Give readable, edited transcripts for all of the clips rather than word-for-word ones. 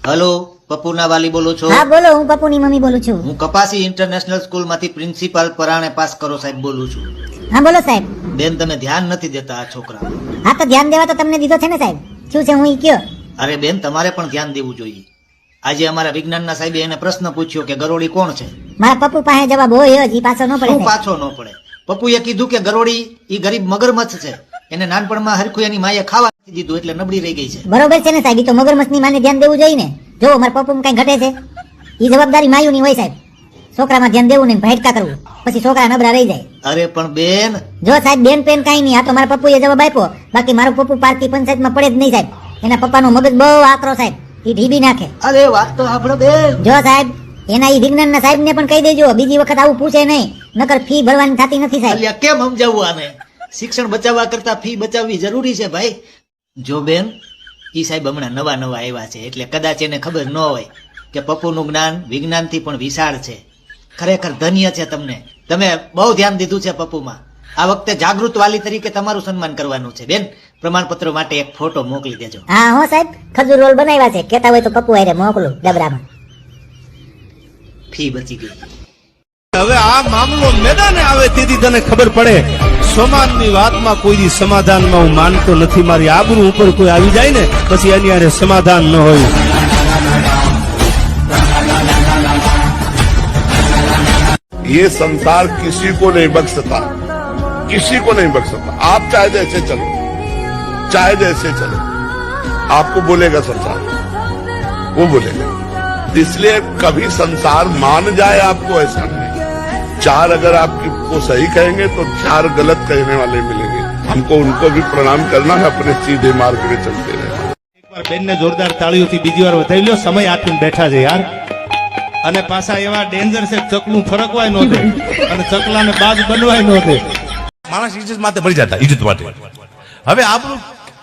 Hello पप्पूना वाली बोलो छो? हाँ बोलो, હું પપ્પુની મમ્મી બોલું છું. હું કપાસી ઇન્ટરનેશનલ સ્કૂલ માંથી પ્રિન્સિપાલ પરાણે પાસ કરો સાહેબ બોલું છું. હા બોલો સાહેબ. બેન તમે ધ્યાન નથી દેતા આ છોકરા. હા તો ધ્યાન દેવા તો તમને દીધો છે ને સાહેબ. શું છે હું ઈ કયો? અરે બેન તમારે પણ ધ્યાન દેવું જોઈએ. આજે અમારા વિજ્ઞાનના સાહેબે એને પ્રશ્ન પૂછ્યો કે ગરોળી કોણ છે? મારા પપ્પુ પાસે જવાબ હોય જ, ઈ પાછો ન પડે શું સાહેબ. પાછો ન પડે? પપ્પુએ કીધું કે ગરોળી ઈ ગરીબ મગરમચ્છ છે, એને નાનપણમાં હરખું એની માએ ખાવા નથી દીધું એટલે નબળી રહી ગઈ છે. બરોબર છે ને સાહેબ, ઈ તો મગરમચ્છની માને ધ્યાન દેવું જોઈએ ને. જો મારા પપ્પુમાં કઈ ઘટે છે? ઈ જવાબદારી માયુની હોય સાહેબ. છોકરામાં ધ્યાન દેવું ને ભેટકા કરવું, પછી છોકરા નબળા રહી જાય. અરે પણ બેન જો સાહેબ બેન પેન કઈ નહીં, આ તો મારા પપ્પુએ જવાબ આપ્યો. બાકી મારું પપ્પુ પાર્ટી પંચાયતમાં પડે જ નહીં સાહેબ. એના પપ્પાનો મગજ બહુ આકરો સાહેબ, ઈ ઢીબી નાખે. અરે વાત તો સાંભળો બેન. જો સાહેબ એના ઈ વિજ્ઞાનના સાહેબને પણ કહી દેજો, બીજી વખત આવું પૂછે નહીં, નકર ફી ભરવાની થતી નથી સાહેબ. અલ્યા કેમ સમજાવવું આને? શિક્ષણ બચાવવા કરતા ફી બચાવવી જરૂરી છે ભાઈ. જો બેન ઈ સાહેબ હમણાં નવા આવ્યા છે એટલે કદાચ એને ખબર ન હોય કે પપ્પુનું જ્ઞાન વિજ્ઞાનથી પણ વિશાળ છે. ખરેખર ધન્ય છે તમને, તમે બહુ ધ્યાન દીધું છે પપ્પુમાં. આ વખતે જાગૃત વાલી તરીકે તમારું સન્માન કરવાનું છે બેન. પ્રમાણપત્ર માટે એક ફોટો મોકલી દેજો. હા હો સાહેબ, ખજૂર રોલ બનાવ્યા છે, કહેતા હોય તો પપ્પુ હારે મોકલું ડબરામાં. ફી બચી ગઈ. હવે આ મામલો મેદાને આવે તેથી તને ખબર પડે. સમાજની વાતમાં કોઈ સમાધાનમાં હું માનતો નથી. મારી આબરૂ ઉપર કોઈ આવી જાય ને પછી એની હારે સમાધાન ન હોય. ये संसार किसी को नहीं बख्श सकता, किसी को नहीं बख्श सकता. आप चाहे जैसे चलो, चाहे जैसे चलो, आपको बोलेगा संसार, वो बोलेगा. इसलिए कभी संसार मान जाए आपको ऐसा नहीं. चार अगर आपको सही कहेंगे तो चार गलत कहने वाले मिलेंगे. हमको उनको भी प्रणाम करना है, अपने सीधे मार्ग में चलते रहना. એકવાર બેનને જોરદાર તાળીઓથી બીજી વાર વધાવી લ્યો. સમય આપીને બેઠા છે યાર, અને પાછા એવા ડેન્જર છે ચકલું ફરકવાય ન દે અને ચકલાને બાજ બનવાય ન દે. માણસ ઇજ્જત માટે મરી જતા, ઇજ્જત માટે. હવે આપણું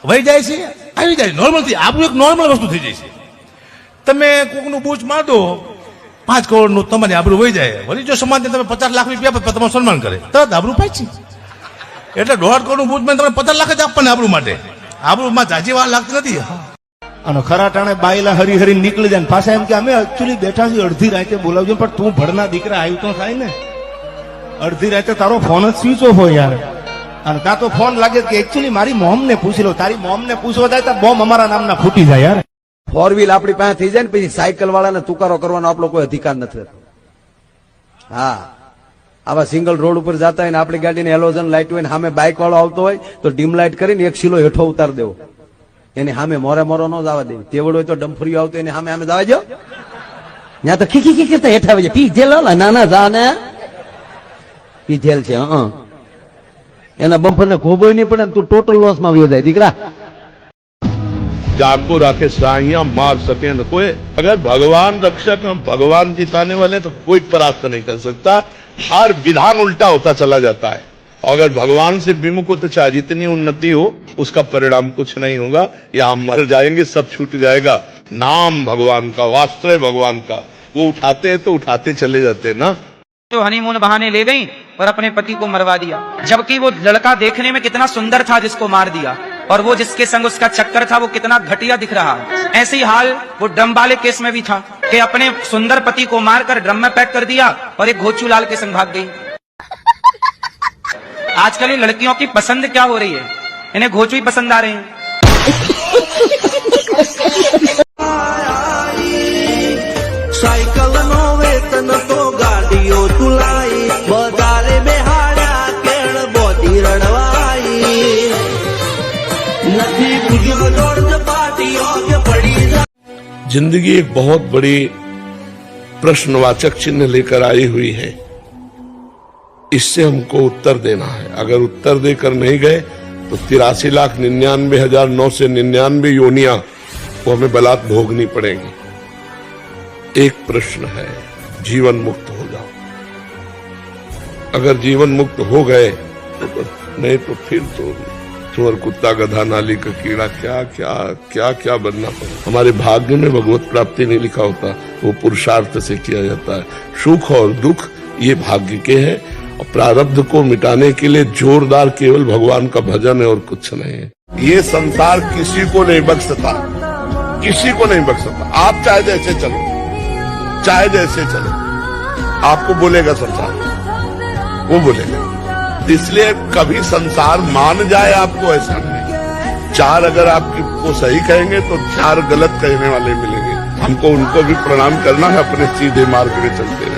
વહી જાય છે, આવી જાય નોર્મલ થી. આપણું એક નોર્મલ વસ્તુ થઈ જાય છે. તમે કોકનું બૂચ માર દો 5 કરોડનું, તમારી આબરૂ વહી જાય. વળી જો સમાજને તમે 50 લાખ રૂપિયા તમારું સન્માન કરે તરત આબરૂ પાછી. એટલે 1.5 કરોડનું બૂચ માં તમે 50 લાખ જ આપવાને આબરૂ માટે. આબરૂમાં જાજી વાર લાગતી નથી. અને ખરા ટાણે બાયલા હરી હરી નીકળી જાય. પાછા એમ કે અમે એકચ્યુઅલી બેઠા છીએ, અડધી રાતે બોલાવજો. પણ તું ભણના દીકરા આવ્યું તો થાય ને. અડધી રાતે તારો ફોન જ સ્વિચ ઓફ હોય યાર. અને કાં તો ફોન લાગે કે એકચ્યુઅલી મારી મોમ ને પૂછી લો. તારી મોમ ને પૂછવા જાય તો બોમ્બ અમારા નામના ફૂટી જાય યાર. 4 વ્હીલ આપણી પાસે થઈ જાય ને પછી સાયકલ વાળાને તુકારો કરવાનો આપણો કોઈ અધિકાર નથી. હા, આવા સિંગલ રોડ ઉપર જતા હોય ને આપણી ગાડીને હેલોજન લાઈટ હોય ને સામે બાઇક વાળો આવતો હોય તો ડીમ લાઈટ કરીને 1 કિલો હેઠો ઉતાર દેવો. એની સામે મોરે મોરો ન જવા દેવી. તેવડ હોય તો ડમ્ફરીઓ આવતો એની સામે જવા જો. ત્યાં તો ખીખી ખીખી તો હેઠા આવે છે. પી જેલ નાના જા ને પી જેલ છે. એના બમ્ફર ને ખોબોય નહીં પડે, તું ટોટલ લોસ માં આવી જાય દીકરા. जाको राखे साहियां मार सके न कोई. अगर भगवान रक्षक हम भगवान जिताने वाले तो कोई परास्त नहीं कर सकता. हर विधान उल्टा होता चला जाता है. और अगर भगवान से विमुख हो तो चाहे जितनी उन्नति हो उसका परिणाम कुछ नहीं होगा. या हम मर जाएंगे, सब छूट जाएगा. नाम भगवान का, वास्त्र भगवान का, वो उठाते हैं तो उठाते चले जाते हैं ना. जो हनीमून बहाने ले गई और अपने पति को मरवा दिया, जबकि वो लड़का देखने में कितना सुंदर था जिसको मार दिया, और वो जिसके संग उसका चक्कर था वो कितना घटिया दिख रहा है. ऐसे ही हाल वो ड्रम वाले केस में भी था कि अपने सुंदर पति को मारकर ड्रम में पैक कर दिया और एक घोचू लाल के संग भाग गई. आजकल इन लड़कियों की पसंद क्या हो रही है? इन्हें घोचू ही पसंद आ रहे हैं. साइकिल नो वेतन तो गाड़ियों तुलाई बजारे बेहाड़ा केण बोधी रड़वाई नदी बुजुर्ग दौड़ पार्टियों के पड़ी. जिंदगी एक बहुत बड़ी प्रश्नवाचक चिन्ह लेकर आई हुई है. इससे हमको उत्तर देना है. अगर उत्तर देकर नहीं गए तो 83,99,999 योनियां वो हमें बलात् भोगनी पड़ेंगी. एक प्रश्न है, जीवन मुक्त हो जाओ. अगर जीवन मुक्त हो गए तो नहीं तो फिर तो सुअर कुत्ता गधा नाली का कीड़ा क्या क्या क्या क्या बनना पड़े. हमारे भाग्य में भगवत प्राप्ति नहीं लिखा होता, वो पुरुषार्थ से किया जाता है. सुख और दुख ये भाग्य के हैं. और प्रारब्ध को मिटाने के लिए जोरदार केवल भगवान का भजन है और कुछ नहीं है. ये संसार किसी को नहीं बख्श सकता, किसी को नहीं बख्श सकता। आप चाहे जैसे चलो, चाहे जैसे चलो, आपको बोलेगा संसार, वो बोलेगा। इसलिए कभी संसार मान जाए आपको, ऐसा नहीं। चार अगर आपको सही कहेंगे तो चार गलत कहने वाले मिलेंगे। हमको उनको भी प्रणाम करना है, अपने सीधे मार्ग में चलते